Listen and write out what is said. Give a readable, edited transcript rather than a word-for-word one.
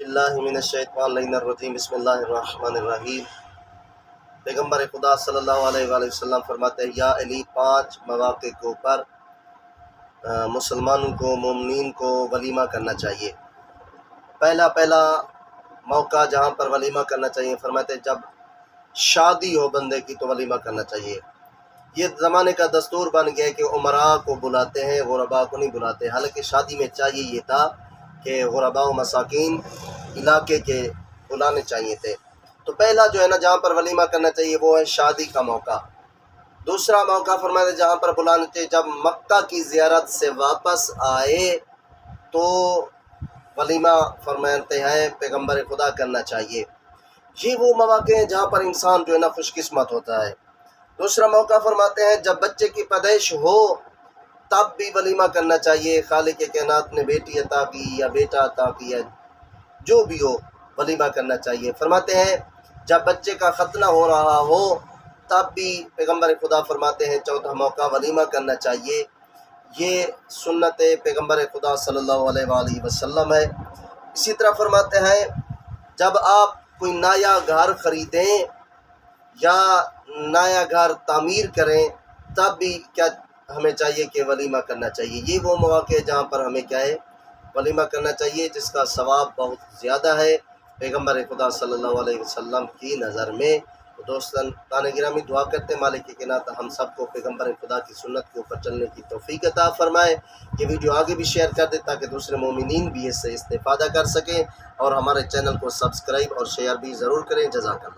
اللہ من الشیطان الرجیم بسم اللہ الرحمن الرحیم۔ پیغمبر خدا صلی اللہ علیہ وآلہ وسلم فرماتے ہیں یا علی 5 مواقع کے اوپر مسلمانوں کو مومنین کو ولیمہ کرنا چاہیے۔ پہلا موقع جہاں پر ولیمہ کرنا چاہیے فرماتے ہیں جب شادی ہو بندے کی تو ولیمہ کرنا چاہیے۔ یہ زمانے کا دستور بن گیا کہ عمراء کو بلاتے ہیں، غرباء کو نہیں بلاتے، حالانکہ شادی میں چاہیے یہ تھا کہ غرباء و مساکین علاقے کے بلانے چاہیے تھے۔ تو پہلا جو ہے نا جہاں پر ولیمہ کرنا چاہیے وہ ہے شادی کا موقع۔ دوسرا موقع فرماتے ہیں جہاں پر بلانا چاہیے جب مکہ کی زیارت سے واپس آئے تو ولیمہ فرماتے ہیں پیغمبر خدا کرنا چاہیے۔ یہ وہ مواقع ہیں جہاں پر انسان جو ہے نا خوش قسمت ہوتا ہے۔ دوسرا موقع فرماتے ہیں جب بچے کی پیدائش ہو تب بھی ولیمہ کرنا چاہیے، خالق کائنات نے بیٹی عطا کی یا بیٹا عطا کیا، جو بھی ہو ولیمہ کرنا چاہیے۔ فرماتے ہیں جب بچے کا ختنہ ہو رہا ہو تب بھی پیغمبر خدا فرماتے ہیں چوتھا موقع ولیمہ کرنا چاہیے۔ یہ سنت پیغمبر خدا صلی اللہ علیہ وآلہ وسلم ہے۔ اسی طرح فرماتے ہیں جب آپ کوئی نیا گھر خریدیں یا نیا گھر تعمیر کریں تب بھی کیا ہمیں چاہیے کہ ولیمہ کرنا چاہیے۔ یہ وہ مواقع جہاں پر ہمیں کیا ہے ولیمہ کرنا چاہیے، جس کا ثواب بہت زیادہ ہے پیغمبر خدا صلی اللہ علیہ وسلم کی نظر میں۔ دوستان گرامی دعا کرتے ہیں مالک کائنات ہم سب کو پیغمبر خدا کی سنت کے اوپر چلنے کی توفیق عطا فرمائے۔ یہ ویڈیو آگے بھی شیئر کر دیں تاکہ دوسرے مومنین بھی اس سے استفادہ کر سکیں، اور ہمارے چینل کو سبسکرائب اور شیئر بھی ضرور کریں۔ جزاک اللہ۔